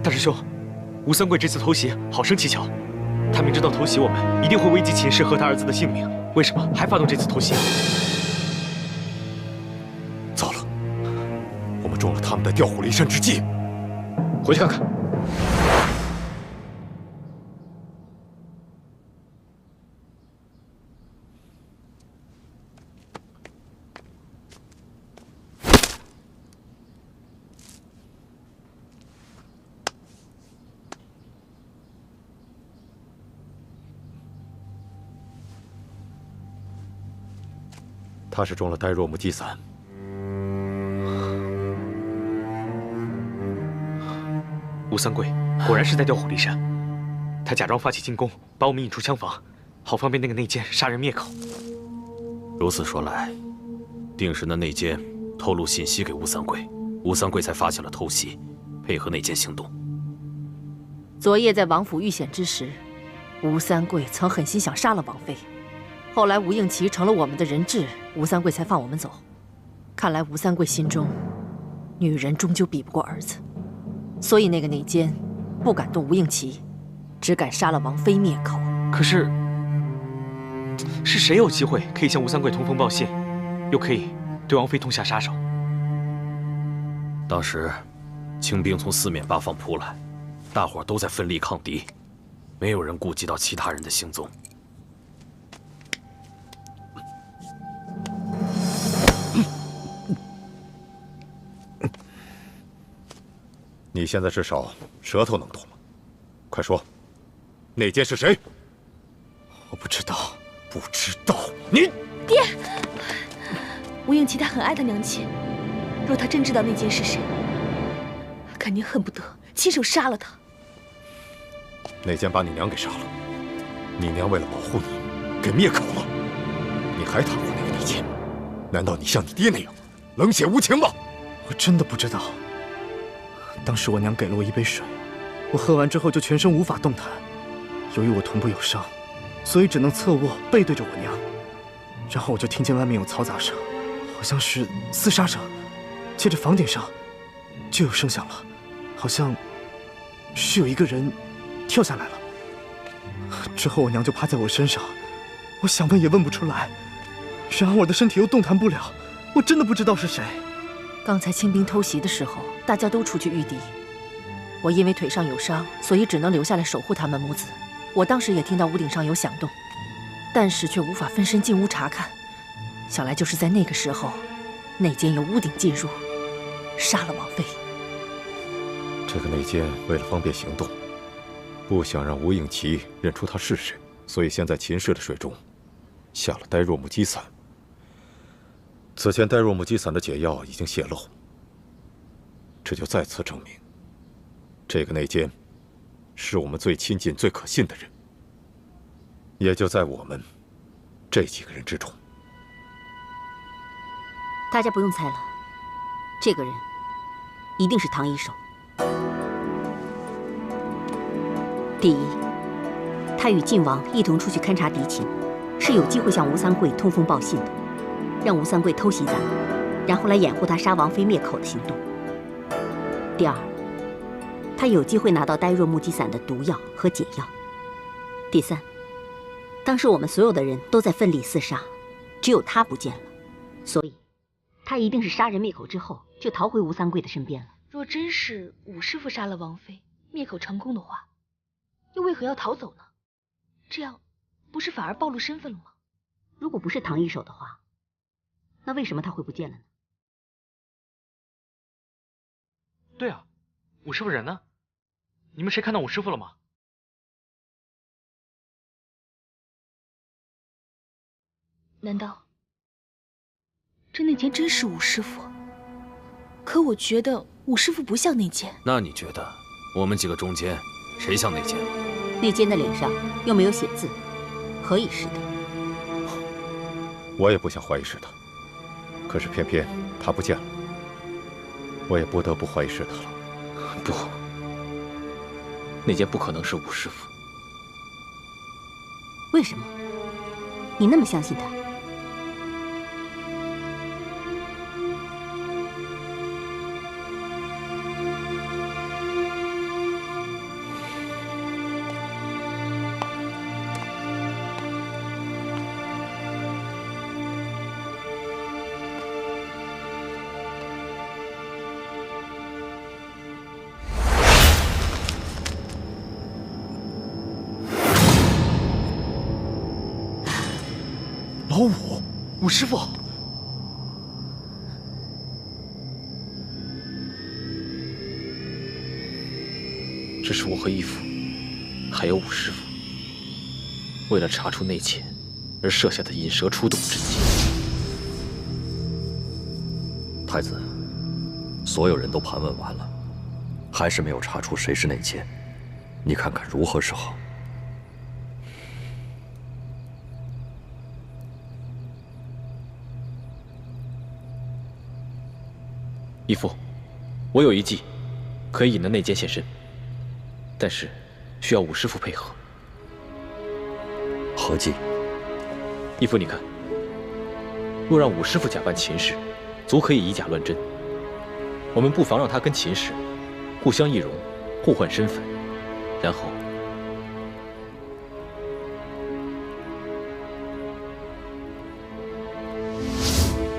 大师兄，吴三桂这次偷袭好生蹊跷，他明知道偷袭我们一定会危及秦氏和他儿子的性命，为什么还发动这次偷袭？糟了，我们中了他们的调虎离山之计。回去看看。他是中了呆若木鸡散。吴三桂果然是在调虎离山，他假装发起进攻，把我们引出枪房，好方便那个内奸杀人灭口。如此说来，定是那内奸透露信息给吴三桂，吴三桂才发起了偷袭，配合内奸行动。昨夜在王府遇险之时，吴三桂曾狠心想杀了王妃。后来吴应奇成了我们的人质，吴三桂才放我们走。看来吴三桂心中，女人终究比不过儿子，所以那个内奸不敢动吴应奇，只敢杀了王妃灭口。可是，是谁有机会可以向吴三桂通风报信，又可以对王妃痛下杀手？当时，清兵从四面八方扑来，大伙都在奋力抗敌，没有人顾及到其他人的行踪。你现在至少舌头能动了，快说，内奸是谁？我不知道。不知道？你爹，吴应奇他很爱他娘亲，若他真知道内奸是谁，肯定恨不得亲手杀了他。内奸把你娘给杀了，你娘为了保护你，给灭口了。你还袒护那个内奸？难道你像你爹那样冷血无情吗？我真的不知道。当时我娘给了我一杯水，我喝完之后就全身无法动弹。由于我臀部有伤，所以只能侧卧背对着我娘。然后我就听见外面有嘈杂声，好像是厮杀声。接着房顶上就有声响了，好像是有一个人跳下来了。之后我娘就趴在我身上，我想问也问不出来。然而我的身体又动弹不了，我真的不知道是谁。刚才清兵偷袭的时候，大家都出去御敌，我因为腿上有伤，所以只能留下来守护他们母子。我当时也听到屋顶上有响动，但是却无法分身进屋查看。想来就是在那个时候，内奸由屋顶进入，杀了王妃。这个内奸为了方便行动，不想让吴应奇认出他是谁，所以先在秦氏的水中下了呆若木鸡散。此前呆若木鸡散的解药已经泄露，这就再次证明，这个内奸是我们最亲近、最可信的人，也就在我们这几个人之中。大家不用猜了，这个人一定是唐一手。第一，他与晋王一同出去勘察敌情，是有机会向吴三桂通风报信的，让吴三桂偷袭咱们，然后来掩护他杀王妃灭口的行动。第二，他有机会拿到呆若木鸡散的毒药和解药。第三，当时我们所有的人都在奋力厮杀，只有他不见了，所以他一定是杀人灭口之后就逃回吴三桂的身边了。若真是武师傅杀了王妃，灭口成功的话，又为何要逃走呢？这样不是反而暴露身份了吗？如果不是唐一手的话，那为什么他会不见了呢？对啊，武师傅人呢？你们谁看到武师傅了吗？难道这内奸真是武师傅？可我觉得武师傅不像内奸。那你觉得我们几个中间谁像内奸？内奸的脸上又没有写字，何以是的？我也不想怀疑是他，可是偏偏他不见了，我也不得不怀疑是他了。不，那件不可能是武师傅。为什么？你那么相信他？老五，武师傅，这是我和义父，还有武师傅，为了查出内奸而设下的引蛇出洞之计。太子，所有人都盘问完了，还是没有查出谁是内奸，你看看如何是好？义父，我有一计，可以引得内奸现身，但是需要武师傅配合。何计？义父，你看，若让武师傅假扮秦氏，足可以以假乱真。我们不妨让他跟秦氏互相易容，互换身份，然后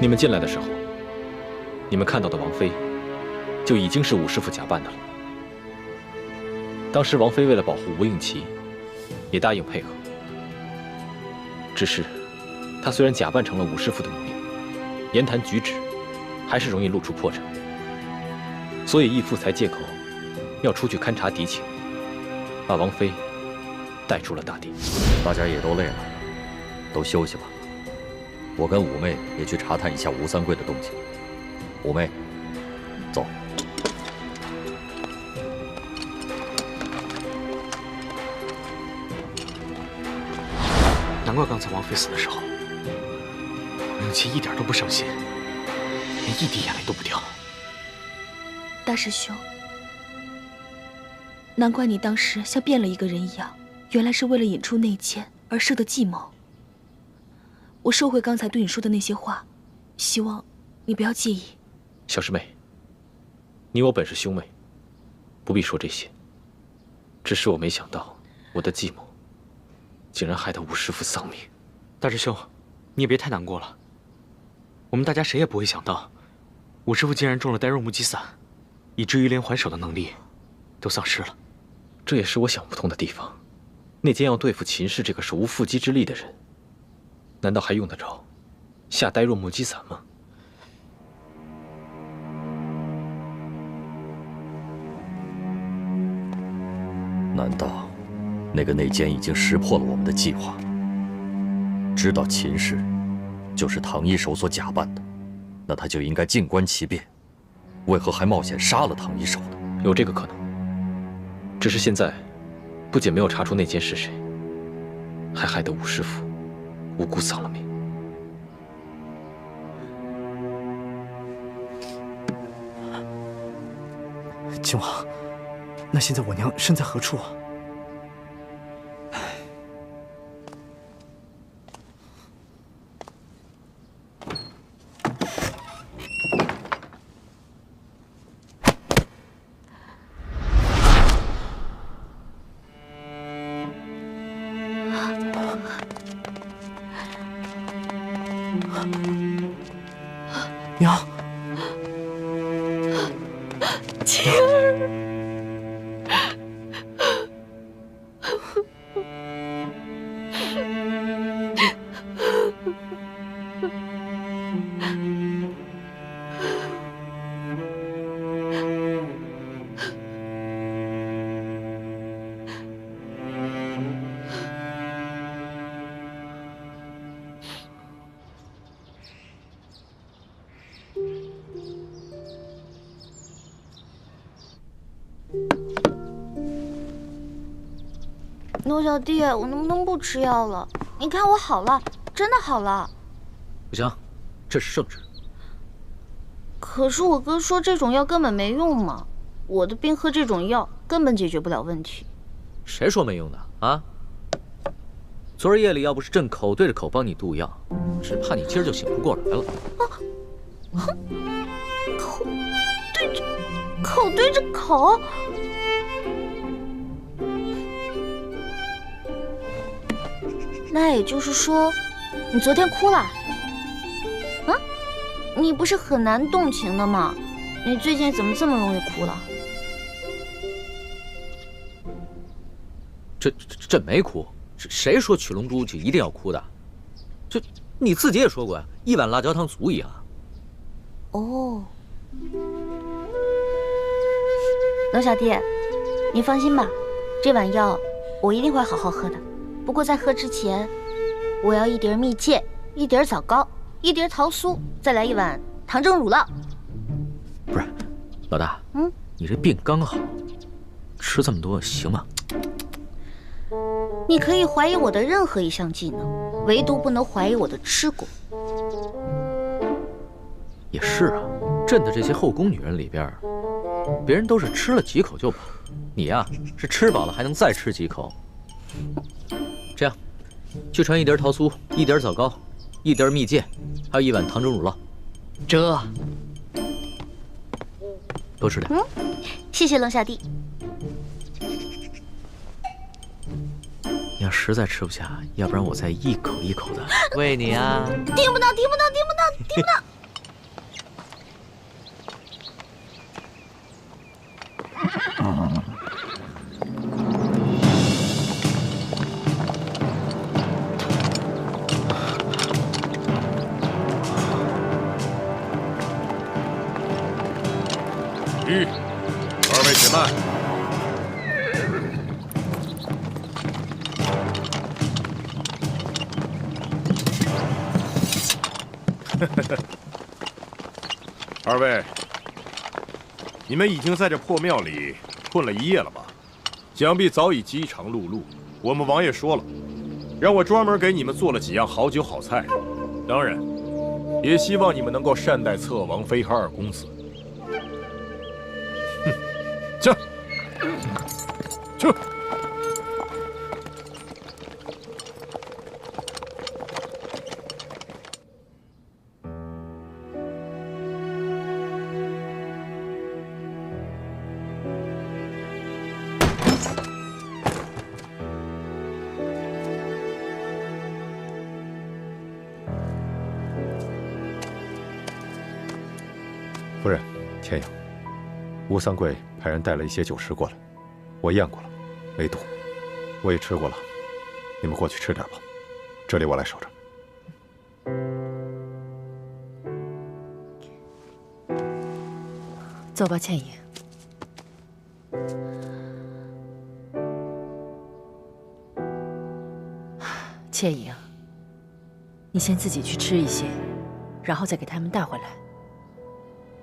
你们进来的时候，你们看到的王妃，就已经是武师傅假扮的了。当时王妃为了保护吴应奇，也答应配合。只是，她虽然假扮成了武师傅的模样，言谈举止还是容易露出破绽。所以义父才借口要出去勘察敌情，把王妃带出了大殿。大家也都累了，都休息吧。我跟五妹也去查探一下吴三桂的动静。五妹，走。难怪刚才王妃死的时候，吴应奇一点都不伤心，连一滴眼泪都不掉。大师兄，难怪你当时像变了一个人一样，原来是为了引出内奸而设的计谋。我收回刚才对你说的那些话，希望你不要介意。小师妹，你我本是兄妹，不必说这些。只是我没想到，我的计谋竟然害得吴师傅丧命。大师兄，你也别太难过了。我们大家谁也不会想到，武师傅竟然中了呆若木鸡散，以至于连还手的能力都丧失了。这也是我想不通的地方。内奸要对付秦氏这个手无缚鸡之力的人，难道还用得着下呆若木鸡散吗？难道那个内奸已经识破了我们的计划，知道秦氏就是唐一手所假扮的？那他就应该静观其变，为何还冒险杀了唐一手呢？有这个可能，只是现在不仅没有查出内奸是谁，还害得武师傅无辜丧了命。靖王，那现在我娘身在何处啊？娘，晴儿。诺小弟，我能不能不吃药了？你看我好了，真的好了。不行，这是圣旨，可是我哥说这种药根本没用嘛，我的病喝这种药根本解决不了问题。谁说没用的啊？昨儿夜里要不是朕口对着口帮你渡药，只怕你今儿就醒不过来了。口对着口。那也就是说，你昨天哭了？啊？你不是很难动情的吗？你最近怎么这么容易哭了？朕没哭，谁说取龙珠就一定要哭的？这你自己也说过呀，一碗辣椒汤足矣啊。哦，龙小弟，你放心吧，这碗药我一定会好好喝的。不过在喝之前，我要一碟蜜饯，一碟枣糕，一碟桃酥，再来一碗糖蒸乳酪。不是，老大，你这病刚好，吃这么多行吗？你可以怀疑我的任何一项技能，唯独不能怀疑我的吃过。也是啊，朕的这些后宫女人里边，别人都是吃了几口就饱，你呀是吃饱了还能再吃几口。这样，去传一碟桃酥，一碟枣糕，一碟蜜饯，还有一碗糖蒸乳酪。这，多吃点。谢谢龙小弟。你要实在吃不下，要不然我再一口一口的喂你啊。听不到，听不到，听不到，听不到。二位且慢。二位，你们已经在这破庙里困了一夜了吧？想必早已饥肠辘辘。我们王爷说了，让我专门给你们做了几样好酒好菜，当然，也希望你们能够善待侧王妃和二公子。去，去。夫人，天阳，吴三桂派人带了一些酒食过来，我验过了，没毒。我也吃过了，你们过去吃点吧，这里我来守着。走吧，倩影。倩影，你先自己去吃一些，然后再给他们带回来。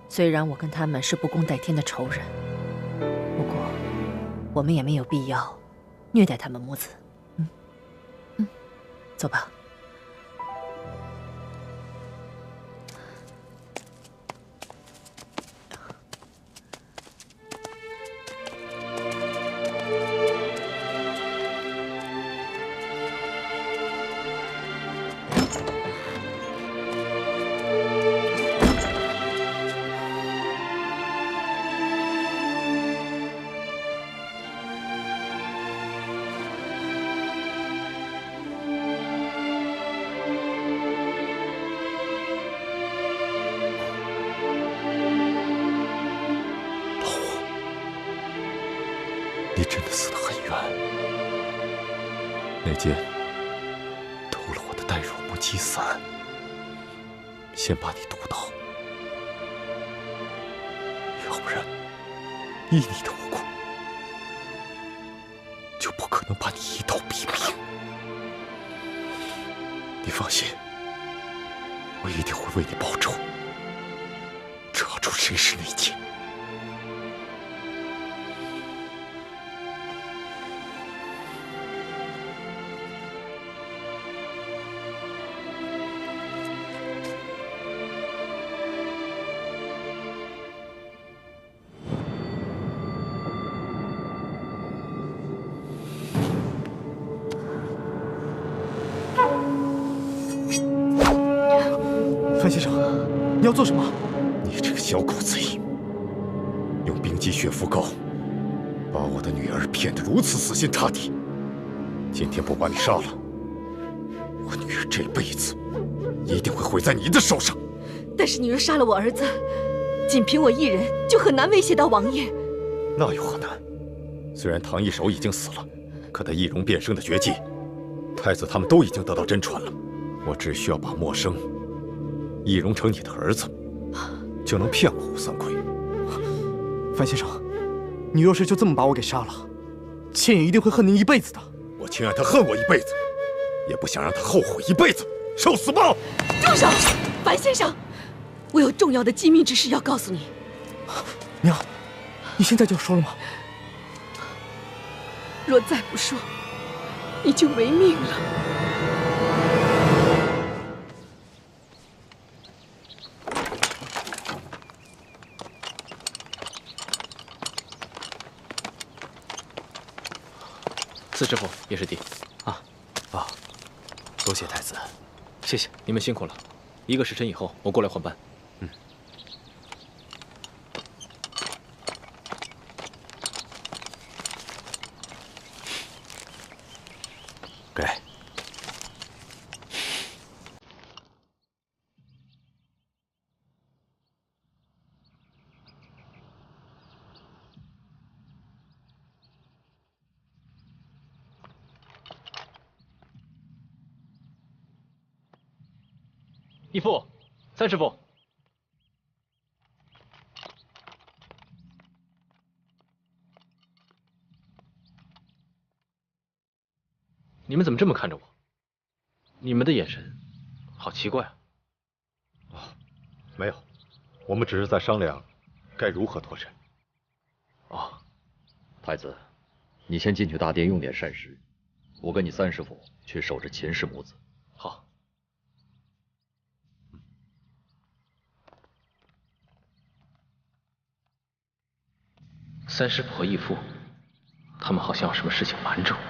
虽然我跟他们是不共戴天的仇人，不过我们也没有必要虐待他们母子。走吧。你真的死得很冤。那剑偷了我的带入木击伞，先把你毒倒，要不然依你的无辜，就不可能把你一刀毙命。你放心，我一定会为你报仇，查出谁是内奸。范先生，你要做什么？你这个小狗贼，用冰肌血肤膏把我的女儿骗得如此死心塌地。今天不把你杀了，我女儿这辈子一定会毁在你的手上。但是你若杀了我儿子，仅凭我一人就很难威胁到王爷。那又何难？虽然唐一手已经死了，可他易容变生的绝技，太子他们都已经得到真传了。我只需要把默生易容成你的儿子，就能骗过吴三桂。范先生，你若是就这么把我给杀了，倩影一定会恨您一辈子的。我情愿他恨我一辈子，也不想让他后悔一辈子。受死吧！住手，樊先生，我有重要的机密之事要告诉你。娘，你现在就要说了吗？若再不说，你就没命了。四师傅，叶师弟，多谢太子，谢谢你们辛苦了。1个时辰以后，我过来换班。给。义父，三师傅，你们怎么这么看着我？你们的眼神好奇怪啊！没有，我们只是在商量该如何脱身。太子，你先进去大殿用点膳食，我跟你三师傅去守着秦氏母子。好。三师傅和义父，他们好像有什么事情瞒着我。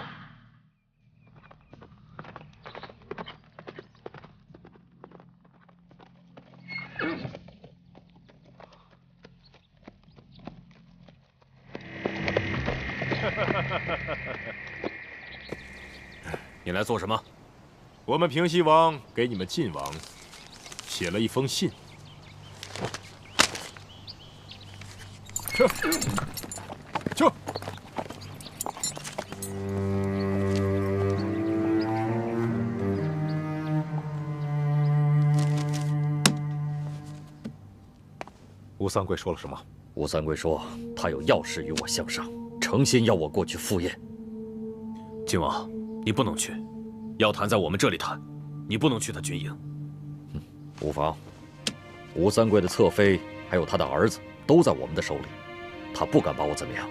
你来做什么？我们平西王给你们晋王写了一封信。去。吴三桂说了什么？吴三桂说他有要事与我相商，诚心要我过去赴宴。晋王，你不能去，要谈在我们这里谈，你不能去他军营。无妨，吴三桂的侧妃还有他的儿子都在我们的手里，他不敢把我怎么样。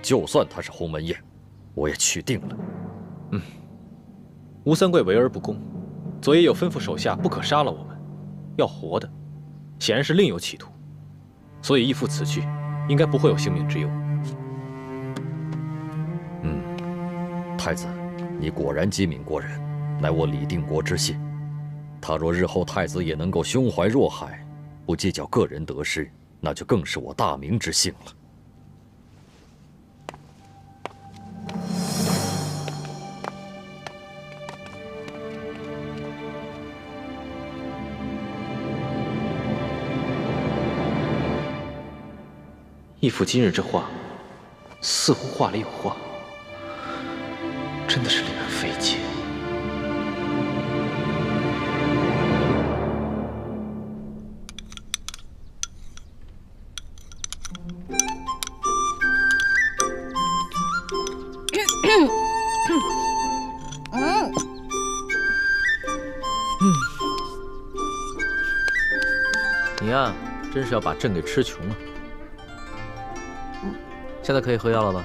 就算他是鸿门宴，我也去定了。吴三桂为而不恭，左爷有吩咐手下不可杀了我们，要活的，显然是另有企图。所以义父此去，应该不会有性命之忧。太子，你果然机敏过人，乃我李定国之幸。他若日后太子也能够胸怀若海，不计较个人得失，那就更是我大明之幸了。义父今日这话，似乎话里有话，真的是令人费解。你呀，真是要把朕给吃穷了。现在可以喝药了吧？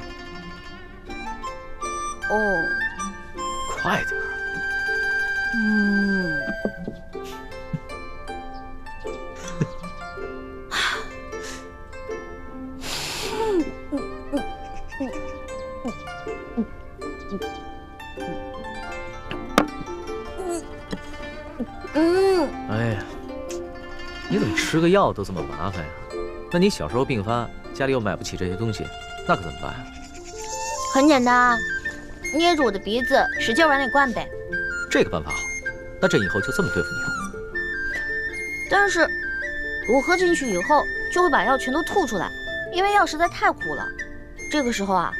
哦，快点儿。哎呀，你怎么吃个药都这么麻烦呀？那你小时候病发，家里又买不起这些东西，那可怎么办呀？很简单啊，捏住我的鼻子，使劲往里灌呗。这个办法好，那朕以后就这么对付你了。但是，我喝进去以后，就会把药全都吐出来，因为药实在太苦了。这个时候啊，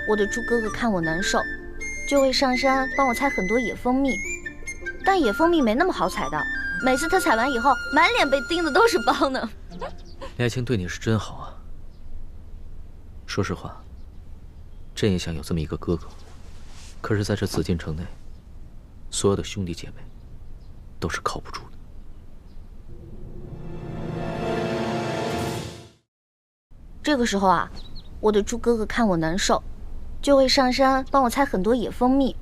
我的猪哥哥看我难受，就会上山帮我采很多野蜂蜜。但野蜂蜜没那么好采到，每次他采完以后，满脸被叮的都是包呢。李爱卿对你是真好啊。说实话，朕也想有这么一个哥哥，可是在这紫禁城内，所有的兄弟姐妹都是靠不住的。这个时候啊，我的猪哥哥看我难受，就会上山帮我采很多野蜂蜜。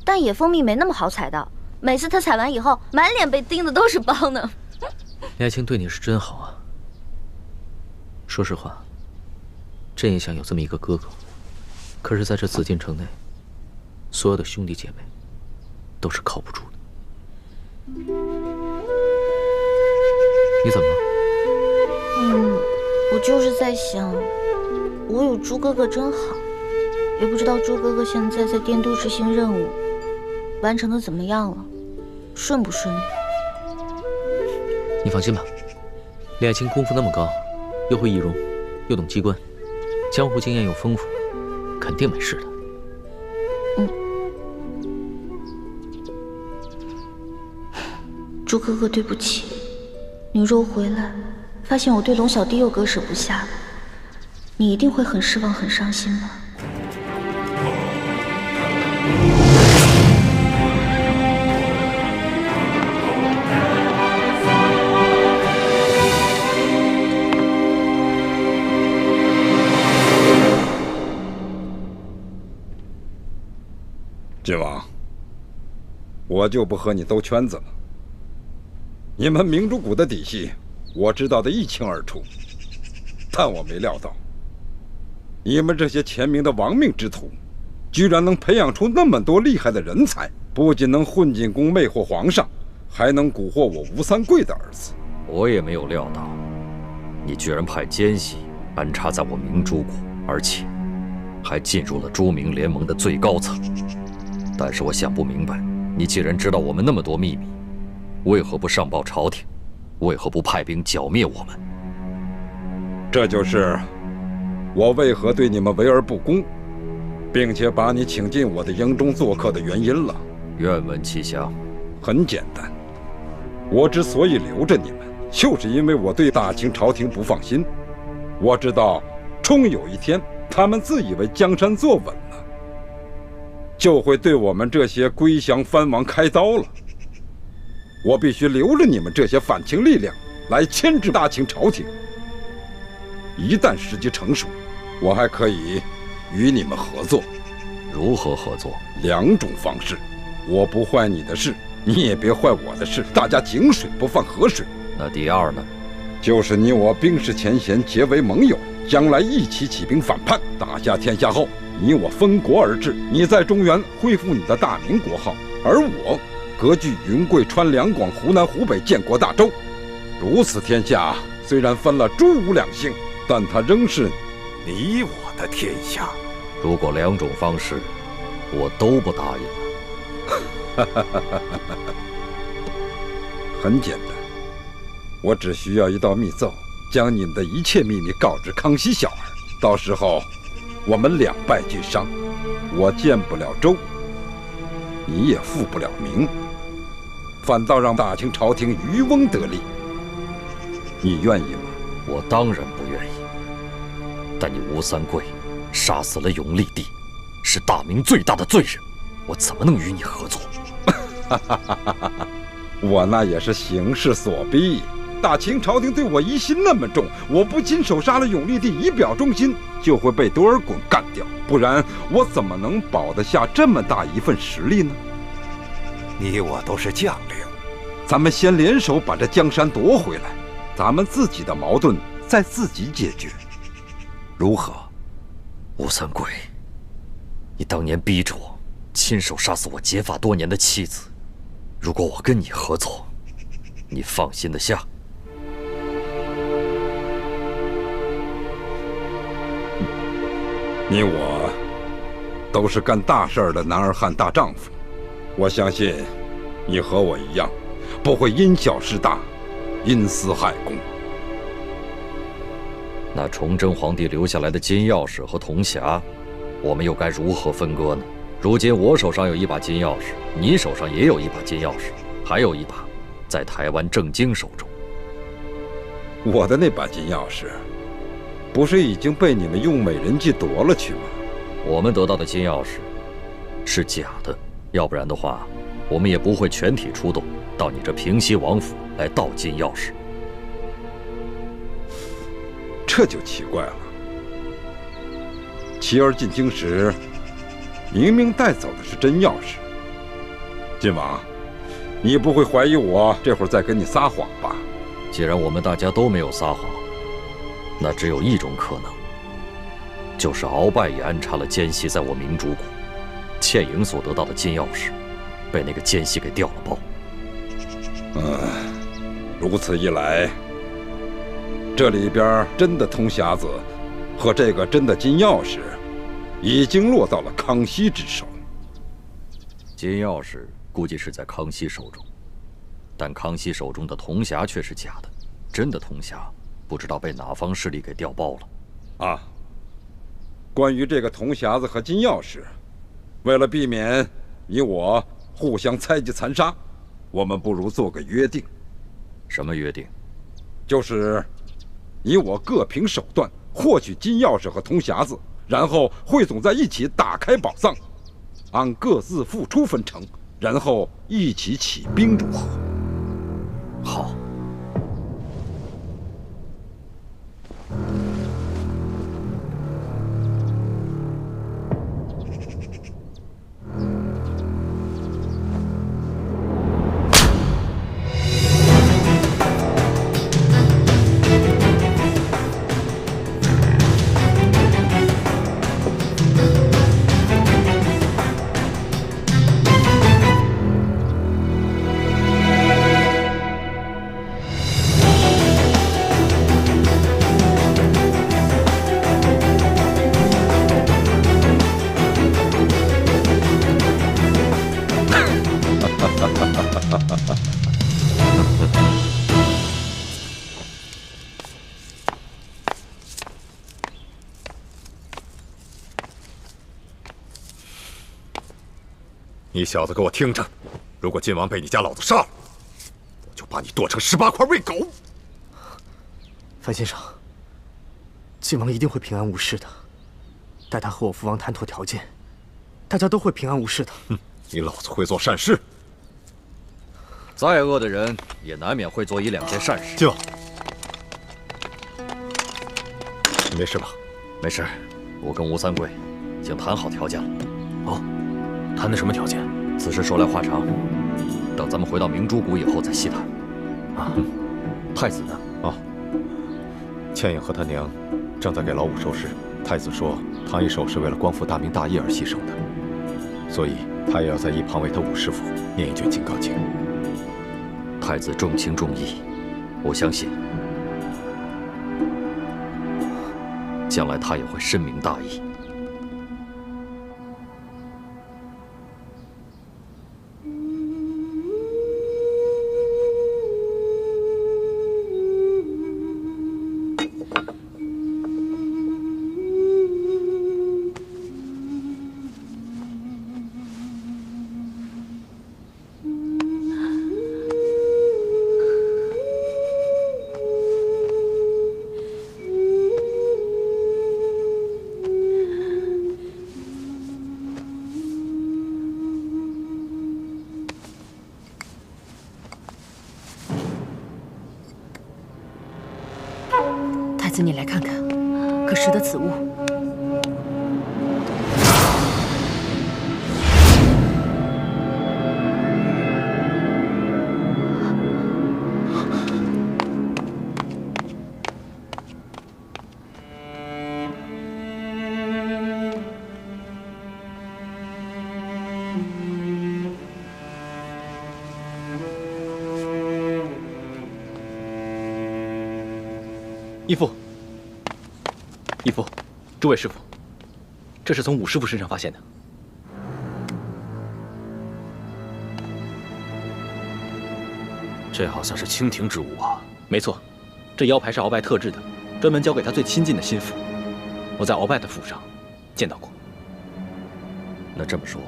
但野蜂蜜没那么好采到，每次他采完以后，满脸被叮的都是包呢。李爱卿对你是真好啊。说实话，朕也想有这么一个哥哥，可是在这紫禁城内，所有的兄弟姐妹都是靠不住的。你怎么了？我就是在想，我有猪哥哥真好，也不知道猪哥哥现在在殿都执行任务，完成的怎么样了，顺不顺利？你放心吧，李爱卿功夫那么高，又会易容，又懂机关，江湖经验又丰富，肯定没事的。猪哥哥，对不起，你若回来发现我对龙小弟又割舍不下，你一定会很失望、很伤心的。郡王，我就不和你兜圈子了。你们明珠谷的底细，我知道的一清二楚，但我没料到，你们这些前明的亡命之徒，居然能培养出那么多厉害的人才，不仅能混进宫魅惑皇上，还能蛊惑我吴三桂的儿子。我也没有料到，你居然派奸细安插在我明珠谷，而且还进入了朱明联盟的最高层。但是我想不明白，你既然知道我们那么多秘密，为何不上报朝廷？为何不派兵剿灭我们？这就是我为何对你们为而不恭，并且把你请进我的营中做客的原因了。愿闻其详。很简单，我之所以留着你们，就是因为我对大清朝廷不放心。我知道，终有一天，他们自以为江山坐稳了，就会对我们这些归降藩王开刀了。我必须留着你们这些反清力量来牵制大清朝廷。一旦时机成熟，我还可以与你们合作。如何合作？2种方式。我不坏你的事，你也别坏我的事，大家井水不犯河水。那第二呢？就是你我冰释前嫌，结为盟友，将来一起起兵反叛，打下天下后，你我分国而治。你在中原恢复你的大明国号，而我割据云贵川两广湖南湖北建国大周。如此天下虽然分了朱吴2姓，但它仍是你我的天下。如果2种方式我都不答应了，很简单，我只需要一道密奏，将你们的一切秘密告知康熙小儿。到时候我们2败俱伤，我建不了周，你也复不了明，反倒让大清朝廷渔翁得利。你愿意吗？我当然不愿意。但你吴三桂杀死了永历帝，是大明最大的罪人，我怎么能与你合作？我那也是形势所逼。大清朝廷对我疑心那么重，我不亲手杀了永历帝以表忠心，就会被多尔衮干掉，不然我怎么能保得下这么大一份实力呢？你我都是将领，咱们先联手把这江山夺回来，咱们自己的矛盾再自己解决，如何？吴三桂，你当年逼着我亲手杀死我结发多年的妻子，如果我跟你合作，你放心得下？你我都是干大事儿的男儿汉大丈夫，我相信你和我一样，不会因小失大，因私害公。那崇祯皇帝留下来的金钥匙和铜匣，我们又该如何分割呢？如今我手上有一把金钥匙，你手上也有一把金钥匙，还有一把在台湾郑经手中。我的那把金钥匙，不是已经被你们用美人计夺了去吗？我们得到的金钥匙是假的，要不然的话，我们也不会全体出动到你这平西王府来盗金钥匙。这就奇怪了。琪儿进京时，明明带走的是真钥匙。晋王，你不会怀疑我这会儿在跟你撒谎吧？既然我们大家都没有撒谎，那只有一种可能，就是鳌拜也安插了奸细在我明珠谷，倩影所得到的金钥匙，被那个奸细给调了包。如此一来，这里边真的铜匣子和这个真的金钥匙，已经落到了康熙之手。金钥匙估计是在康熙手中，但康熙手中的铜匣却是假的，真的铜匣不知道被哪方势力给调包了。啊，关于这个铜匣子和金钥匙，为了避免你我互相猜忌残杀，我们不如做个约定。什么约定？就是你我各凭手段获取金钥匙和铜匣子，然后汇总在一起打开宝藏，按各自付出分成，然后一起起兵，如何？好。你小子给我听着，如果晋王被你家老子杀了，我就把你剁成18块喂狗。范先生，晋王一定会平安无事的。待他和我父王谈妥条件，大家都会平安无事的。你老子会做善事，再恶的人也难免会做1、2件善事。晋王，你没事吧？没事，我跟吴三桂已经谈好条件了。哦，谈的什么条件？此事说来话长，等咱们回到明珠谷以后再细谈。啊，太子呢？啊，倩影和他娘正在给老五收尸。太子说，唐一手是为了光复大明大业而牺牲的，所以他也要在一旁为他五师傅念一卷《金刚经》。太子重情重义，我相信将来他也会深明大义。太子，你来看看，可识得此物？义父，义父，诸位师傅，这是从武师傅身上发现的。这好像是清廷之物啊。没错，这腰牌是鳌拜特制的，专门交给他最亲近的心腹。我在鳌拜的府上见到过。那这么说，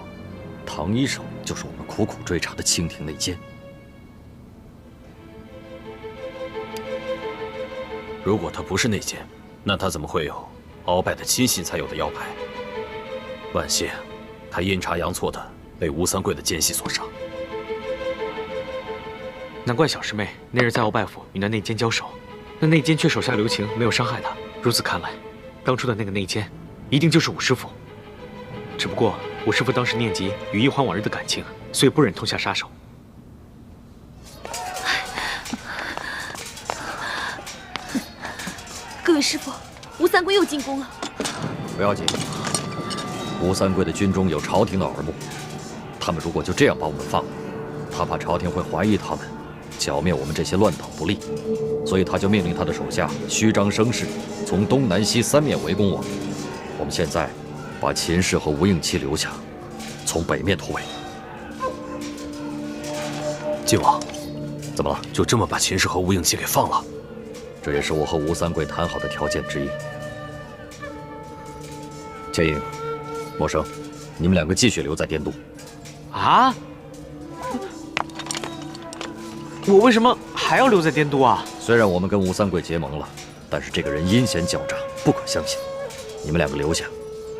唐一手就是我们苦苦追查的清廷内奸。如果他不是内奸，那他怎么会有鳌拜的亲信才有的腰牌？万幸，他阴差阳错的被吴三桂的奸细所杀。难怪小师妹那日在鳌拜府与那内奸交手，那内奸却手下留情，没有伤害他。如此看来，当初的那个内奸一定就是武师傅。只不过武师傅当时念及与一欢往日的感情，所以不忍痛下杀手。各位师傅，吴三桂又进宫了。不要紧，吴三桂的军中有朝廷的耳目，他们如果就这样把我们放了，他怕朝廷会怀疑他们，剿灭我们这些乱党不利，所以他就命令他的手下虚张声势，从东南西三面围攻我们。我们现在把秦氏和吴应期留下，从北面突围。晋王，怎么了？就这么把秦氏和吴应期给放了？这也是我和吴三桂谈好的条件之一。剑英、默生，你们两个继续留在滇都。啊？我为什么还要留在滇都啊？虽然我们跟吴三桂结盟了，但是这个人阴险狡诈，不可相信。你们两个留下，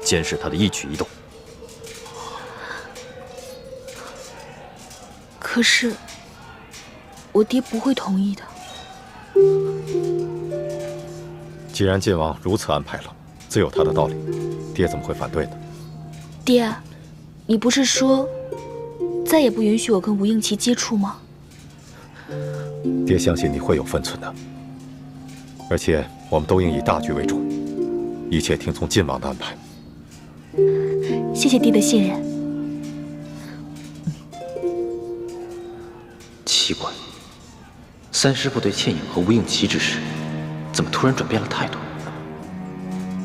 监视他的一举一动。可是，我爹不会同意的。既然晋王如此安排了，自有他的道理，爹怎么会反对呢？爹，你不是说再也不允许我跟吴应期接触吗？爹相信你会有分寸的，而且我们都应以大局为重，一切听从晋王的安排。谢谢爹的信任。奇怪，三师傅对倩影和吴应期之事，怎么突然转变了态度？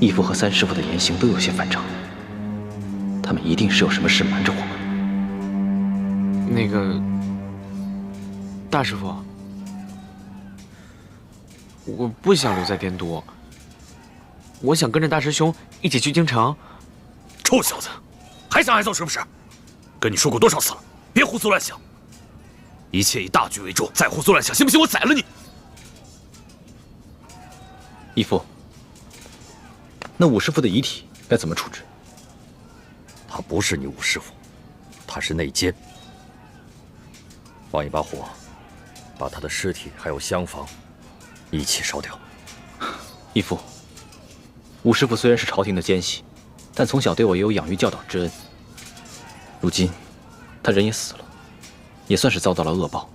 义父和三师傅的言行都有些反常，他们一定是有什么事瞒着我们。那个大师傅，我不想留在滇都，我想跟着大师兄一起去京城。臭小子，还想挨揍是不是？跟你说过多少次了，别胡思乱想，一切以大局为重，再胡思乱想，信不信我宰了你？义父，那武师傅的遗体该怎么处置？他不是你武师傅，他是内奸。放一把火，把他的尸体还有厢房一起烧掉。义父，武师傅虽然是朝廷的奸细，但从小对我也有养育教导之恩。如今他人也死了，也算是遭到了恶报，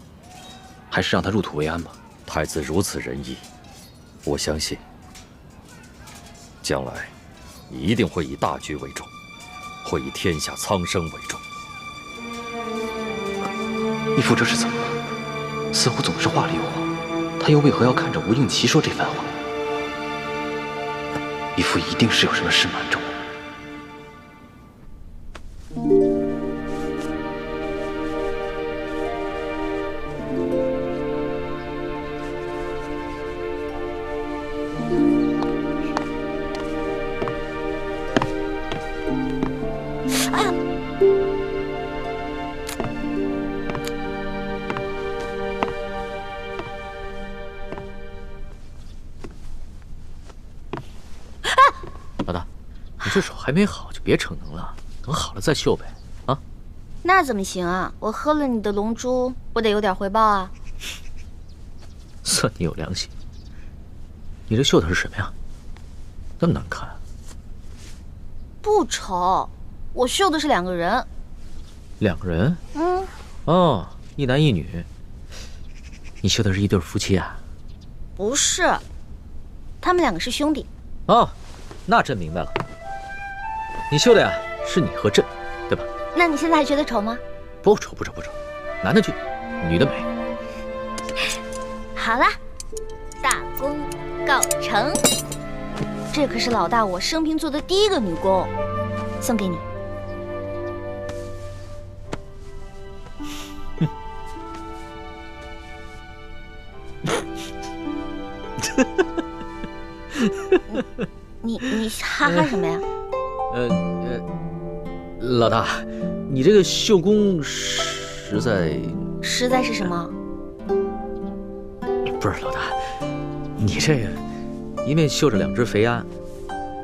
还是让他入土为安吧。太子如此仁义，我相信将来你一定会以大局为重，会以天下苍生为重。义父这是怎么了？似乎总是话里有话，他又为何要看着吴应期说这番话？义父一定是有什么事瞒着我。老大，你这手还没好就别逞能了，等好了再秀呗，啊？那怎么行啊？我喝了你的龙珠，不得有点回报啊？算你有良心。你这绣的是什么呀？那么难看。不丑，我绣的是两个人。两个人？嗯。哦，一男一女。你绣的是一对夫妻啊？不是，他们两个是兄弟。哦，那朕明白了。你绣的呀，是你和朕，对吧？那你现在还觉得丑吗？不丑，不丑，不丑。男的俊，女的美。好啦，大功告成。这可是老大我生平做的第一个女工，送给你。你哈哈什么呀？老大，你这个绣工实在是什么？不是老大，你这个一面绣着2只肥鸭，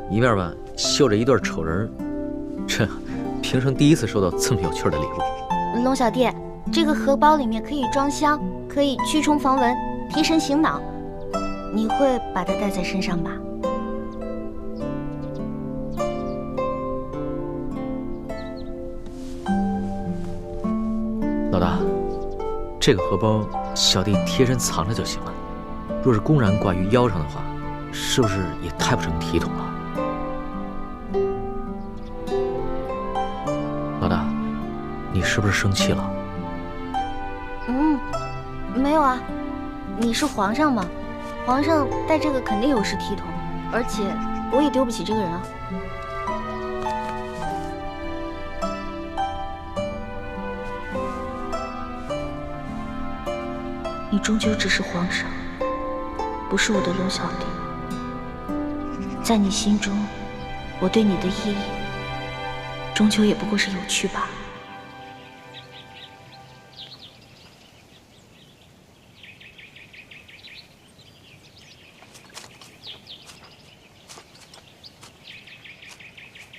一面吧绣着一对丑人，这平生第一次收到这么有趣的礼物。龙小弟，这个荷包里面可以装香，可以驱虫防蚊，提神醒脑。你会把它带在身上吧？老大，这个荷包小弟贴身藏着就行了。若是公然挂于腰上的话，是不是也太不成体统了？老大，你是不是生气了？没有啊，你是皇上嘛，皇上戴这个肯定有失体统，而且我也丢不起这个人啊。你终究只是皇上，不是我的龙小弟。在你心中，我对你的意义，终究也不过是有趣罢了。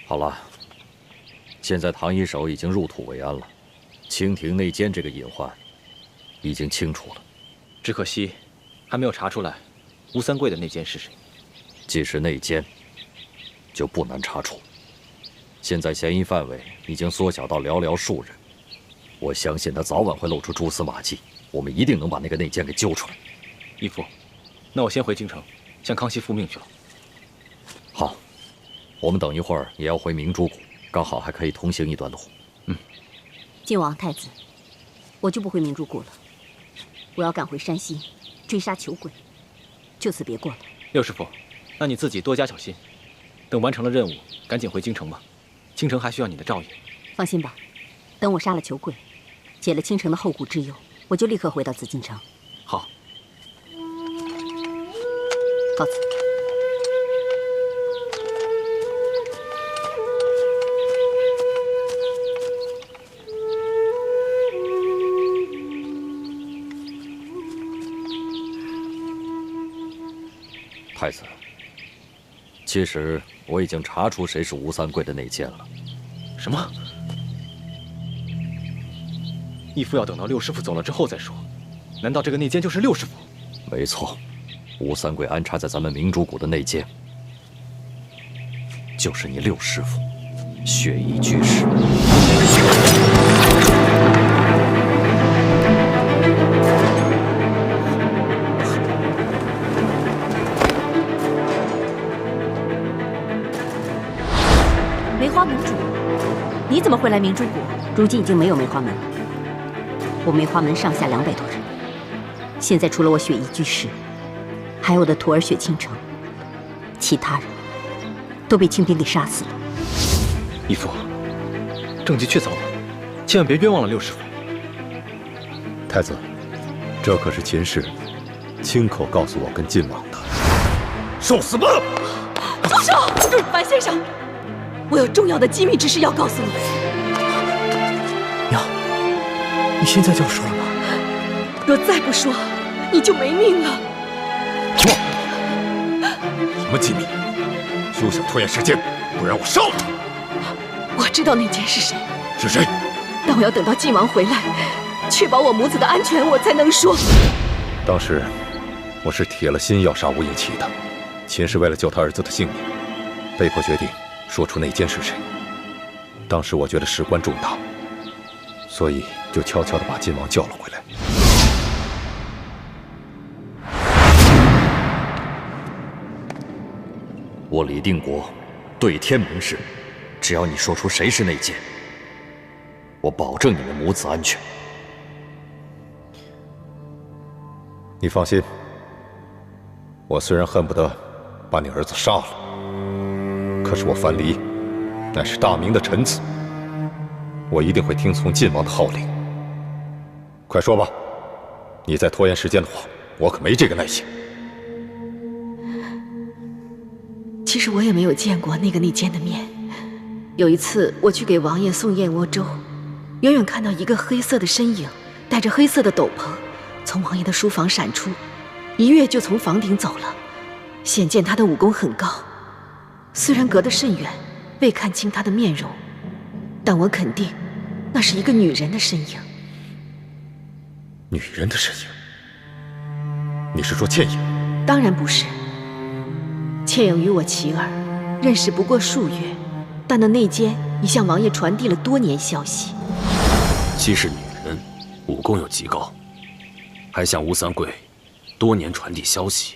好了，现在唐一手已经入土为安了，清廷内奸这个隐患已经清楚了。只可惜，还没有查出来吴三桂的内奸是谁。既是内奸，就不难查处。现在嫌疑范围已经缩小到寥寥数人，我相信他早晚会露出蛛丝马迹，我们一定能把那个内奸给揪出来。义父，那我先回京城，向康熙复命去了。好，我们等一会儿也要回明珠谷，刚好还可以同行一段路。晋王太子，我就不回明珠谷了，我要赶回山西追杀裘鬼，就此别过了。六师傅，那你自己多加小心，等完成了任务，赶紧回京城吧。京城还需要你的照应。放心吧，等我杀了裘鬼，解了倾城的后顾之忧，我就立刻回到紫禁城。好，告辞。太子，其实我已经查出谁是吴三桂的内奸了。什么？义父要等到六师傅走了之后再说。难道这个内奸就是六师傅？没错，吴三桂安插在咱们明珠谷的内奸，就是你六师傅，血衣居士。梅花门主，你怎么会来明珠谷？如今已经没有梅花门了，我梅花门上下200多人，现在除了我雪衣居士，还有我的徒儿雪倾城，其他人都被清兵给杀死了。义父，政绩确凿了，千万别冤枉了六师傅。太子，这可是秦氏亲口告诉我跟晋王的。受死吧！住手！樊先生，我有重要的机密之事要告诉你。娘，你现在就要说了吗？若再不说，你就没命了。说，什么机密？休想拖延时间，不然我杀了你！我知道内奸是谁，是谁？但我要等到晋王回来，确保我母子的安全，我才能说。当时我是铁了心要杀吴应奇的，秦氏为了救他儿子的性命，被迫决定说出内奸是谁。当时我觉得事关重大，所以就悄悄地把晋王叫了回来。我李定国对天明誓，只要你说出谁是内奸，我保证你们母子安全。你放心，我虽然恨不得把你儿子杀了，可是我樊篱乃是大明的臣子，我一定会听从晋王的号令。快说吧，你再拖延时间的话，我可没这个耐性。其实我也没有见过那个内奸的面。有一次我去给王爷送燕窝粥，远远看到一个黑色的身影，戴着黑色的斗篷，从王爷的书房闪出，一跃就从房顶走了，显见他的武功很高。虽然隔得甚远，未看清他的面容，但我肯定那是一个女人的身影。女人的身影？你是说倩影？当然不是。倩影与我齐儿认识不过数月，但那内奸已向王爷传递了多年消息。既是女人，武功又极高，还向吴三桂多年传递消息，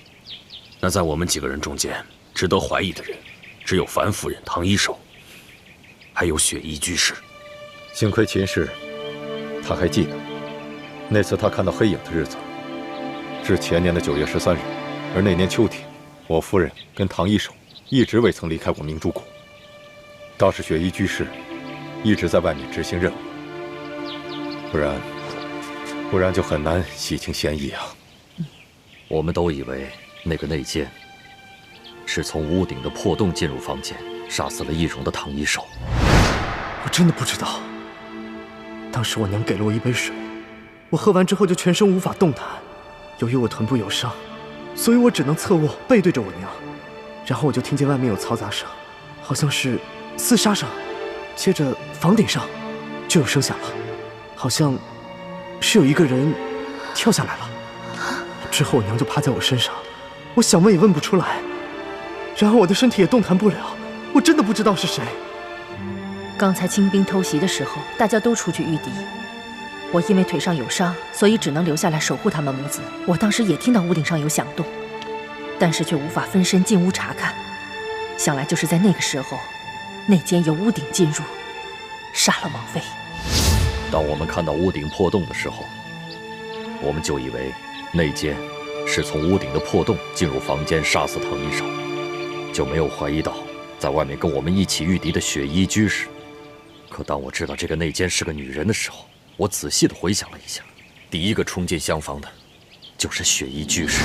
那在我们几个人中间，值得怀疑的人，只有樊夫人、唐一手，还有雪衣居士。幸亏秦氏，他还记得那次他看到黑影的日子，是前年的9月13日，而那年秋天，我夫人跟唐一手一直未曾离开过明珠谷，倒是雪衣居士一直在外面执行任务，不然就很难洗清嫌疑啊。我们都以为那个内奸是从屋顶的破洞进入房间，杀死了易容的唐一手。我真的不知道，当时我娘给了我一杯水，我喝完之后就全身无法动弹。由于我臀部有伤，所以我只能侧卧背对着我娘。然后我就听见外面有嘈杂声，好像是厮杀声，接着房顶上就有声响了，好像是有一个人跳下来了。之后我娘就趴在我身上，我想问也问不出来，然后我的身体也动弹不了，我真的不知道是谁。刚才清兵偷袭的时候，大家都出去御敌，我因为腿上有伤，所以只能留下来守护他们母子。我当时也听到屋顶上有响动，但是却无法分身进屋查看，想来就是在那个时候，内奸由屋顶进入，杀了王妃。当我们看到屋顶破洞的时候，我们就以为内奸是从屋顶的破洞进入房间杀死唐一手，就没有怀疑到在外面跟我们一起御敌的雪衣居士。可当我知道这个内奸是个女人的时候，我仔细地回想了一下，第一个冲进厢房的就是雪衣居士。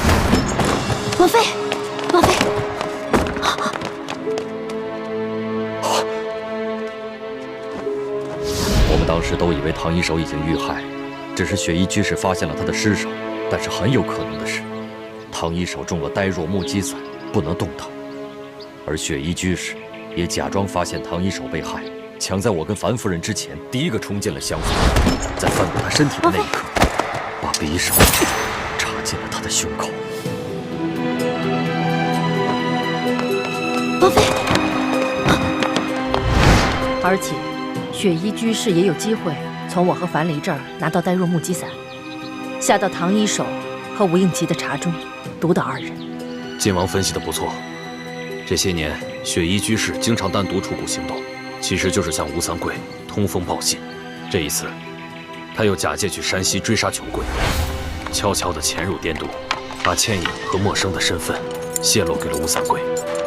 王妃，王妃！我们当时都以为唐一手已经遇害，只是雪衣居士发现了他的尸首。但是很有可能的是，唐一手中了呆若木鸡散，不能动弹，而雪衣居士也假装发现唐一手被害，抢在我跟樊夫人之前，第一个冲进了厢房，在翻过他身体的那一刻，把匕首插进了他的胸口。王妃，而且雪衣居士也有机会从我和樊离这儿拿到呆若木鸡散，下到唐一手和吴应奇的茶中，毒倒二人。晋王分析的不错，这些年雪衣居士经常单独出谷行动，其实就是向吴三桂通风报信。这一次，他又假借去山西追杀穷鬼，悄悄地潜入滇都，把倩影和陌生的身份泄露给了吴三桂。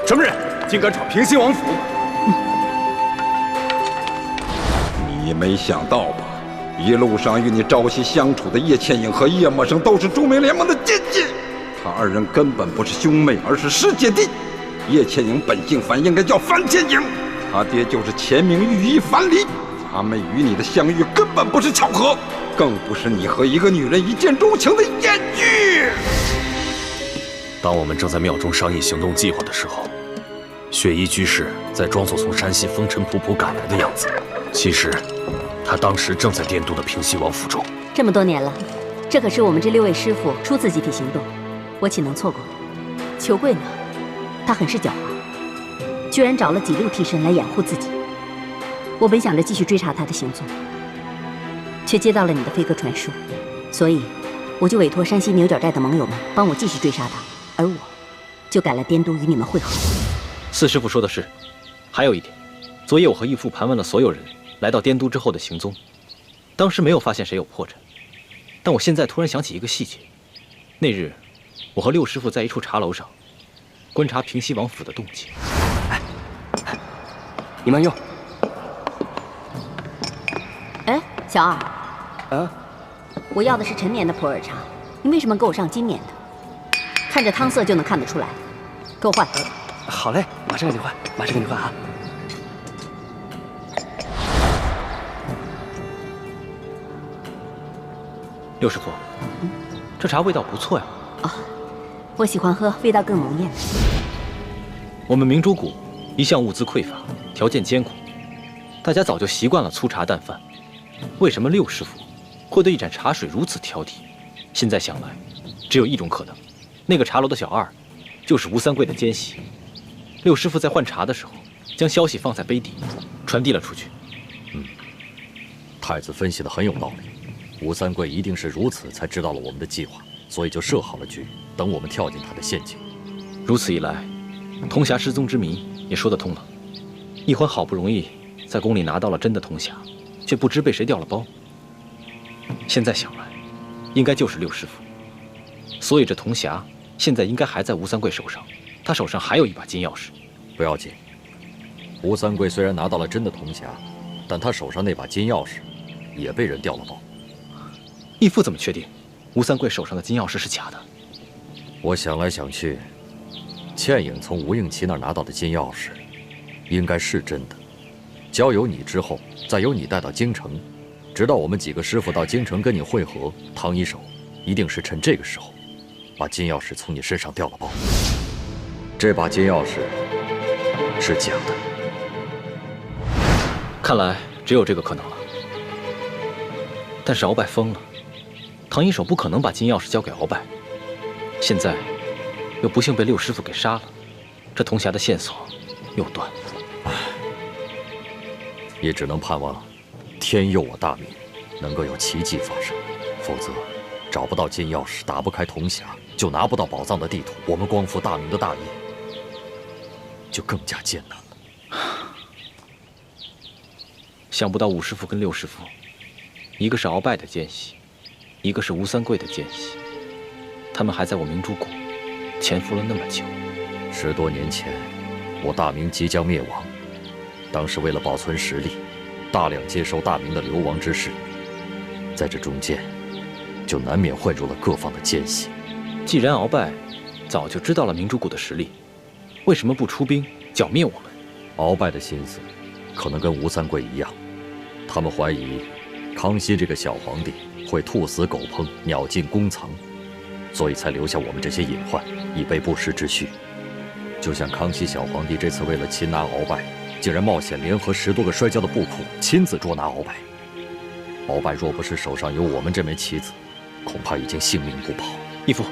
什么人竟敢闯平西王府？你没想到吧？一路上与你朝夕相处的叶倩影和叶默生都是著名联盟的奸细，他二人根本不是兄妹，而是师姐弟。叶倩影本姓樊，应该叫樊倩影，他爹就是前明御医樊离。他们与你的相遇根本不是巧合，更不是你和一个女人一见钟情的艳遇。当我们正在庙中商议行动计划的时候，雪衣居士在装作从山西风尘仆仆赶来的样子，其实他当时正在滇都的平西王府中。这么多年了，这可是我们这6位师傅初次集体行动，我岂能错过？裘贵呢？他很是狡猾，居然找了几路替身来掩护自己。我本想着继续追查他的行踪，却接到了你的飞鸽传书，所以我就委托山西牛角寨的盟友们帮我继续追杀他，而我就赶来滇都与你们会合。四师傅说的是，还有一点，昨夜我和义父盘问了所有人来到滇都之后的行踪，当时没有发现谁有破绽，但我现在突然想起一个细节，那日我和六师傅在一处茶楼上观察平西王府的动静。你慢用，小二，啊，我要的是陈年的普洱茶，你为什么给我上今年的？看着汤色就能看得出来，给我换。好嘞，马上给你换，马上给你换啊。六师傅，这茶味道不错呀。啊，我喜欢喝味道更浓烈的。我们明珠谷一向物资匮乏，条件艰苦，大家早就习惯了粗茶淡饭。为什么六师傅会对一盏茶水如此挑剔？现在想来，只有一种可能，那个茶楼的小二就是吴三桂的奸细。六师傅在换茶的时候，将消息放在杯底，传递了出去。太子分析的很有道理。吴三桂一定是如此才知道了我们的计划，所以就设好了局，等我们跳进他的陷阱。如此一来，铜匣失踪之谜也说得通了。一欢好不容易在宫里拿到了真的铜匣，却不知被谁调了包。现在想来，应该就是六师傅。所以这铜匣现在应该还在吴三桂手上，他手上还有一把金钥匙。不要紧，吴三桂虽然拿到了真的铜匣，但他手上那把金钥匙也被人调了包。义父怎么确定吴三桂手上的金钥匙是假的？我想来想去，倩影从吴应琪那儿拿到的金钥匙，应该是真的。交由你之后，再由你带到京城，直到我们几个师傅到京城跟你会合，唐一手一定是趁这个时候，把金钥匙从你身上调了包。这把金钥匙是假的。看来只有这个可能了。但是鳌拜疯了，唐一手不可能把金钥匙交给鳌拜，现在又不幸被六师傅给杀了，这铜匣的线索又断了。也只能盼望天佑我大明，能够有奇迹发生，否则找不到金钥匙，打不开铜匣，就拿不到宝藏的地图，我们光复大明的大业就更加艰难了。想不到五师傅跟六师傅，一个是鳌拜的奸细，一个是吴三桂的奸细，他们还在我明珠谷潜伏了那么久。10多年前，我大明即将灭亡，当时为了保存实力，大量接收大明的流亡之士，在这中间，就难免混入了各方的奸细。既然鳌拜早就知道了明珠谷的实力，为什么不出兵剿灭我们？鳌拜的心思，可能跟吴三桂一样，他们怀疑康熙这个小皇帝会兔死狗烹，鸟尽弓藏，所以才留下我们这些隐患，以备不时之需。就像康熙小皇帝这次为了擒拿鳌拜，竟然冒险联合10多个摔跤的布库，亲自捉拿鳌拜。鳌拜若不是手上有我们这枚棋子，恐怕已经性命不保。义父，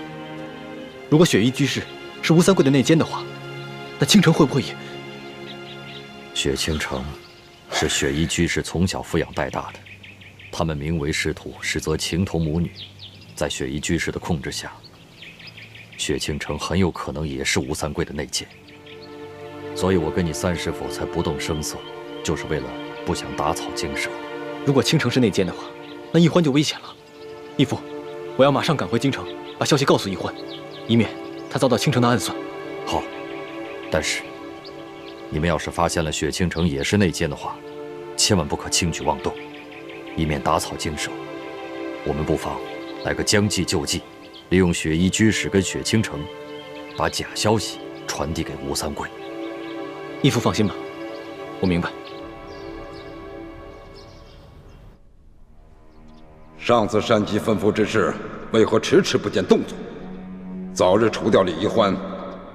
如果雪衣居士是吴三桂的内奸的话，那倾城会不会也……雪倾城是雪衣居士从小抚养带大的，他们名为师徒，实则情同母女。在雪衣居士的控制下，雪倾城很有可能也是吴三桂的内奸。所以我跟你三师傅才不动声色，就是为了不想打草惊蛇。如果倾城是内奸的话，那一欢就危险了。义父，我要马上赶回京城，把消息告诉一欢，以免他遭到倾城的暗算。好，但是你们要是发现了雪倾城也是内奸的话，千万不可轻举妄动，以免打草惊蛇。我们不妨来个将计就计，利用雪衣居士跟雪倾城，把假消息传递给吴三桂。义父放心吧，我明白。上次山鸡吩咐之事，为何迟迟不见动作？早日除掉李一欢，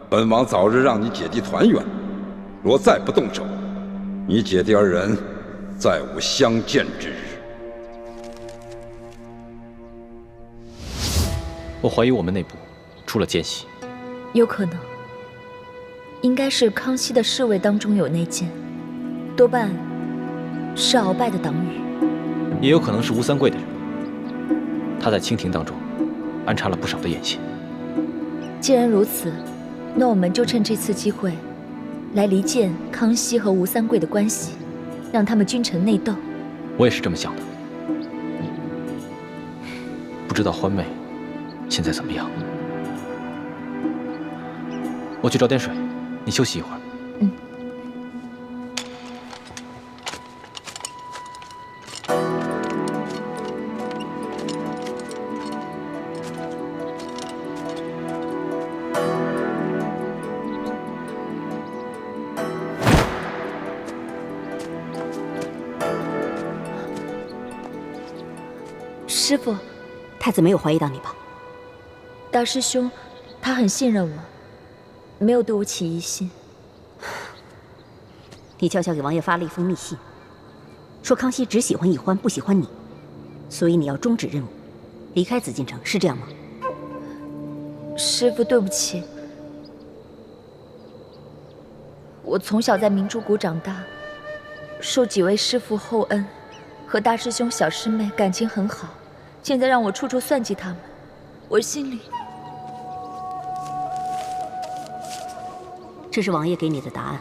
本王早日让你姐弟团圆。若再不动手，你姐弟二人再无相见之日。我怀疑我们内部出了奸细，有可能，应该是康熙的侍卫当中有内奸，多半是鳌拜的党羽，也有可能是吴三桂的人。他在清廷当中安插了不少的眼线。既然如此，那我们就趁这次机会，来离间康熙和吴三桂的关系，让他们君臣内斗。我也是这么想的。不知道欢妹现在怎么样？我去找点水，你休息一会儿。师傅，太子没有怀疑到你吧？大师兄，他很信任我，没有对我起疑心。你悄悄给王爷发了一封密信，说康熙只喜欢奕欢，不喜欢你，所以你要终止任务，离开紫禁城，是这样吗？师傅，对不起，我从小在明珠谷长大，受几位师傅厚恩，和大师兄、小师妹感情很好。现在让我处处算计他们，我心里……这是王爷给你的答案。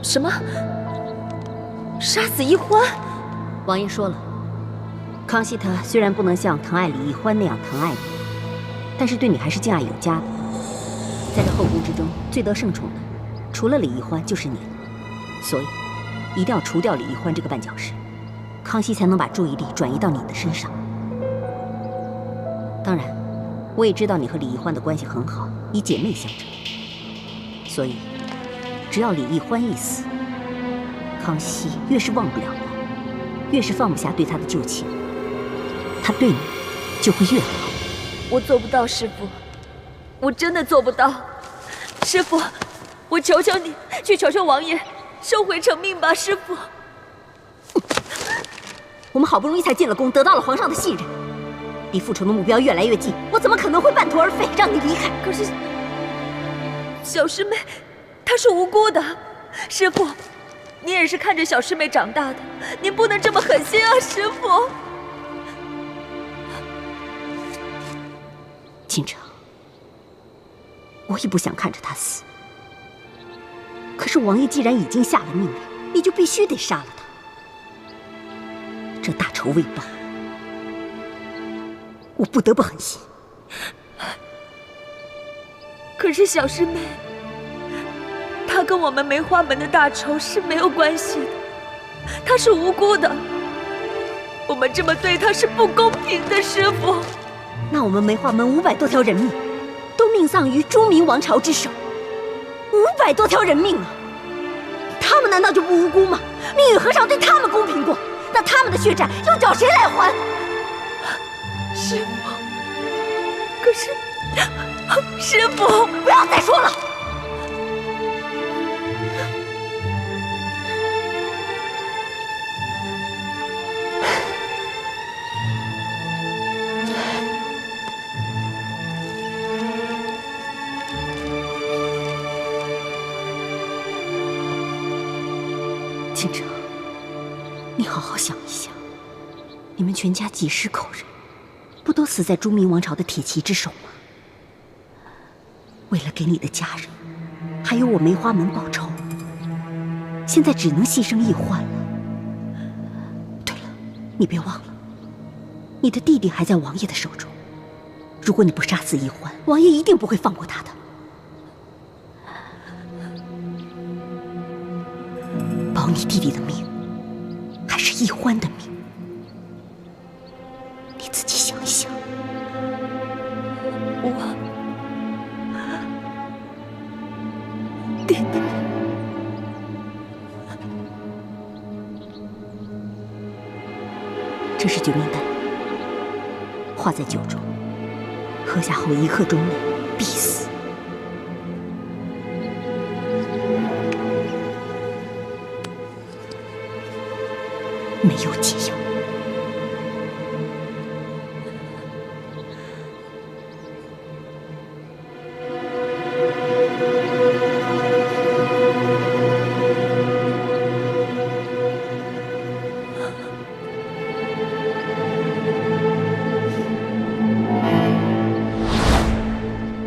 什么？杀死奕欢？王爷说了，康熙他虽然不能像疼爱李奕欢那样疼爱你，但是对你还是敬爱有加的。在这后宫之中，最得圣宠的，除了李奕欢就是你了。所以，一定要除掉李奕欢这个绊脚石，康熙才能把注意力转移到你的身上。当然，我也知道你和李奕欢的关系很好，以姐妹相称。所以，只要李奕欢一死，康熙越是忘不了他，越是放不下对他的旧情，他对你就会越好。我做不到，师傅，我真的做不到。师傅，我求求你，去求求王爷，收回成命吧，师傅。我们好不容易才进了宫，得到了皇上的信任，离复仇的目标越来越近，我怎么可能会半途而废，让你离开？可是，小师妹，她是无辜的。师傅，你也是看着小师妹长大的，您不能这么狠心啊，师傅。锦城，我也不想看着他死，可是王爷既然已经下了命令，你就必须得杀了他。这大仇未报，我不得不狠心。可是小师妹，她跟我们梅花门的大仇是没有关系的，她是无辜的，我们这么对她是不公平的，师傅。那我们梅花门500多条人命，都命丧于朱明王朝之手，500多条人命啊！他们难道就不无辜吗？命运何尝对他们公平过？那他们的血债又找谁来还？师傅，可是，师傅，不要再说了。清城，你好好想一想，你们全家几十口人，不都死在朱明王朝的铁骑之手吗？为了给你的家人，还有我梅花门报仇，现在只能牺牲奕欢了。对了，你别忘了，你的弟弟还在王爷的手中，如果你不杀死奕欢，王爷一定不会放过他的。保你弟弟的命，还是奕欢的命？你自己想一想。弟弟，这是救命丹，化在酒中，喝下后1刻钟内必死。没有解药。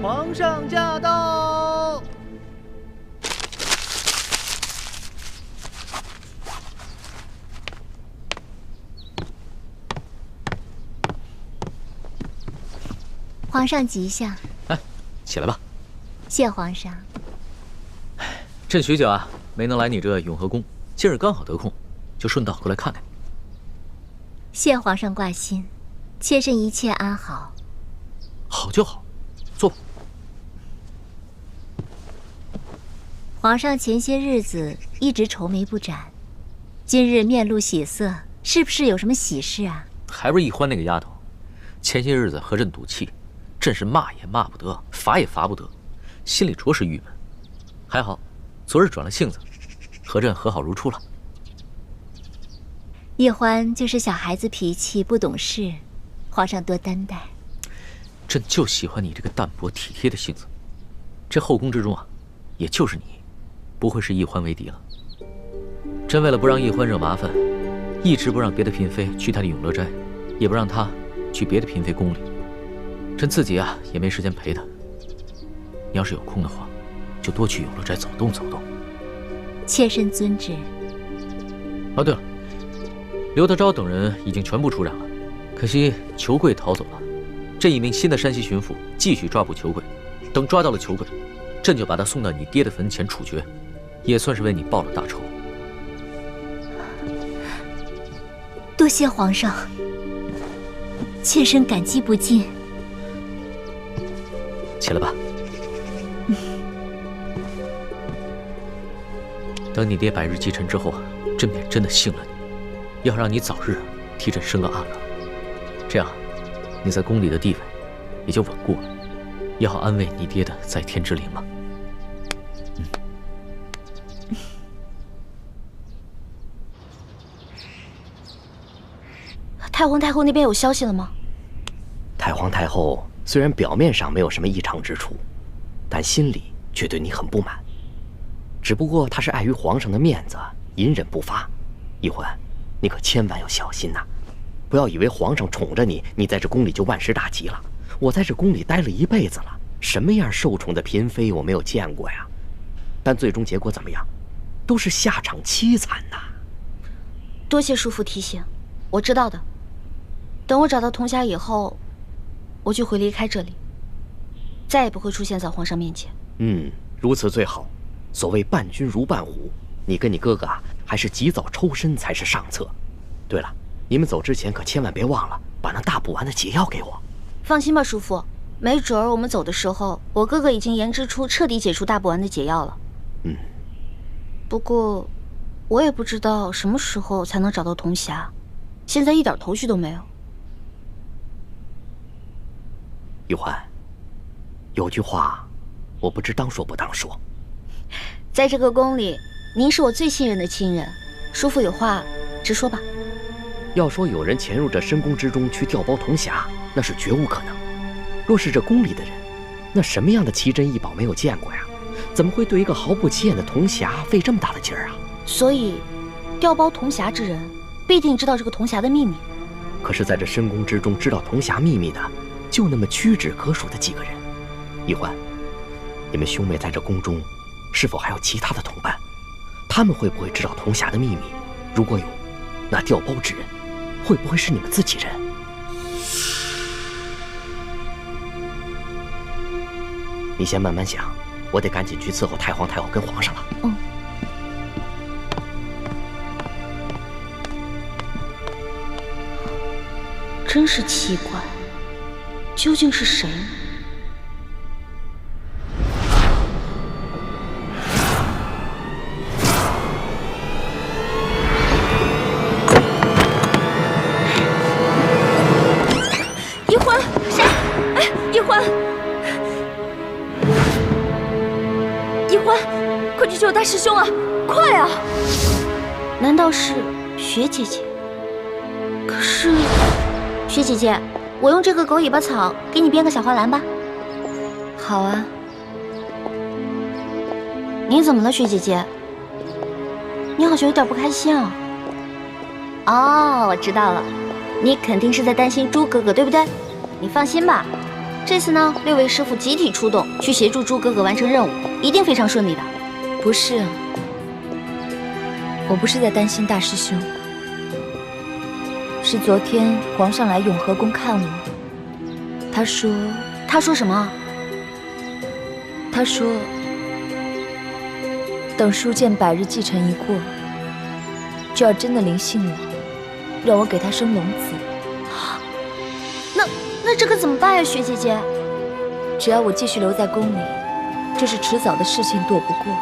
皇上驾到！皇上吉祥。来，起来吧。谢皇上。朕许久啊，没能来你这永和宫，今日刚好得空，就顺道过来看看你。谢皇上挂心，妾身一切安好。好就好，坐吧。皇上前些日子一直愁眉不展，今日面露喜色，是不是有什么喜事啊？还不是易欢那个丫头，前些日子和朕赌气，朕是骂也骂不得，罚也罚不得，心里着实郁闷。还好，昨日转了性子，和朕和好如初了。易欢就是小孩子脾气，不懂事，皇上多担待。朕就喜欢你这个淡泊体贴的性子。这后宫之中啊，也就是你，不会是易欢为敌了。朕为了不让易欢惹麻烦，一直不让别的嫔妃去她的永乐斋，也不让她去别的嫔妃宫里。朕自己啊，也没时间陪她。你要是有空的话，就多去永乐斋走动走动。妾身遵旨。哦，对了，刘德昭等人已经全部出斩了，可惜裘贵逃走了。朕已命新的山西巡抚继续抓捕裘贵，等抓到了裘贵，朕就把他送到你爹的坟前处决，也算是为你报了大仇。多谢皇上，妾身感激不尽。起来吧。等你爹百日继辰之后，朕便真的信了你，要让你早日替朕生个阿哥，这样你在宫里的地位也就稳固了，也好安慰你爹的在天之灵了。太皇太后那边有消息了吗？太皇太后虽然表面上没有什么异常之处，但心里却对你很不满。只不过她是碍于皇上的面子，隐忍不发。易欢，你可千万要小心呐！不要以为皇上宠着你，你在这宫里就万事大吉了。我在这宫里待了一辈子了，什么样受宠的嫔妃我没有见过呀？但最终结果怎么样，都是下场凄惨呐。多谢叔父提醒，我知道的。等我找到铜匣以后，我就会离开这里，再也不会出现在皇上面前。如此最好。所谓伴君如伴虎，你跟你哥哥啊，还是及早抽身才是上策。对了，你们走之前可千万别忘了把那大补丸的解药给我。放心吧，叔父，没准儿我们走的时候，我哥哥已经研制出彻底解除大补丸的解药了。不过我也不知道什么时候才能找到铜匣，现在一点头绪都没有。玉欢，有句话，我不知当说不当说。在这个宫里，您是我最信任的亲人，叔父有话直说吧。要说有人潜入这深宫之中去调包铜匣，那是绝无可能。若是这宫里的人，那什么样的奇珍异宝没有见过呀？怎么会对一个毫不起眼的铜匣费这么大的劲儿啊？所以，调包铜匣之人必定知道这个铜匣的秘密。可是，在这深宫之中知道铜匣秘密的，就那么屈指可数的几个人。易欢，你们兄妹在这宫中，是否还有其他的同伴？他们会不会知道铜匣的秘密？如果有，那调包之人会不会是你们自己人？你先慢慢想，我得赶紧去伺候太皇太后跟皇上了。真是奇怪，究竟是谁呢？易欢，谁？哎，易欢，易欢，快去救大师兄啊！快啊！难道是雪姐姐？可是，雪姐姐，我用这个狗尾巴草给你编个小花篮吧。好啊。你怎么了，雪姐姐？你好像有点不开心啊。哦，我知道了，你肯定是在担心猪哥哥，对不对？你放心吧，这次呢，6位师傅集体出动去协助猪哥哥完成任务，一定非常顺利的。不是啊，我不是在担心大师兄，是昨天皇上来永和宫看我，他说什么？他说等书剑百日继承一过，就要真的临幸我，让我给他生龙子。那这可怎么办呀，雪姐姐？只要我继续留在宫里，这是迟早的事情，躲不过。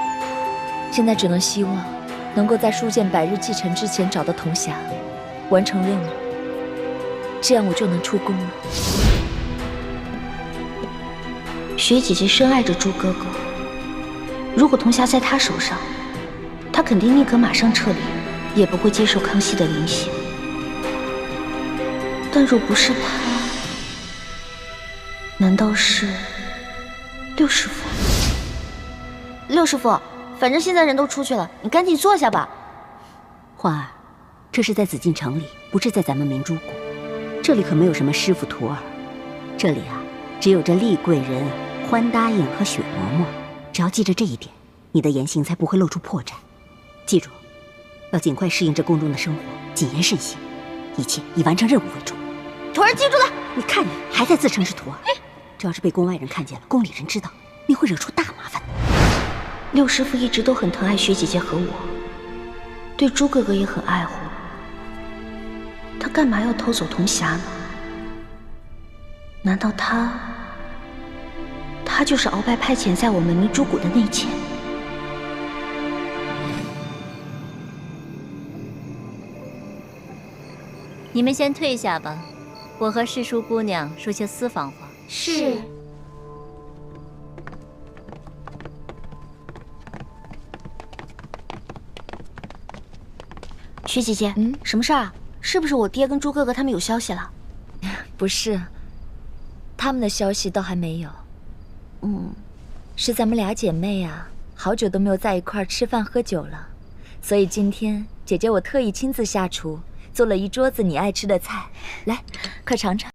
现在只能希望能够在书剑100日继承之前找到铜匣，完成任务，这样我就能出宫了。雪姐姐深爱着朱哥哥，如果铜匣在她手上，她肯定宁可马上撤离，也不会接受康熙的临幸。但若不是他，难道是六师傅？六师傅，反正现在人都出去了，你赶紧坐下吧。花儿，这是在紫禁城里，不是在咱们明珠谷。这里可没有什么师傅徒儿，这里啊，只有这厉贵人、欢答应和雪嬷嬷。只要记着这一点，你的言行才不会露出破绽。记住，要尽快适应这宫中的生活，谨言慎行，一切以完成任务为重。徒儿记住了。你看你还在自称是徒儿，这要是被宫外人看见了，宫里人知道，你会惹出大麻烦。六师傅一直都很疼爱雪姐姐和我，对朱哥哥也很爱护。他干嘛要偷走铜匣呢？难道他就是鳌拜派遣在我们明珠谷的内奸？你们先退下吧，我和世淑姑娘说些私房话。是。雪姐姐，什么事儿啊？是不是我爹跟朱哥哥他们有消息了？不是，他们的消息倒还没有。是咱们俩姐妹啊，好久都没有在一块儿吃饭喝酒了，所以今天姐姐我特意亲自下厨，做了一桌子你爱吃的菜，来，快尝尝。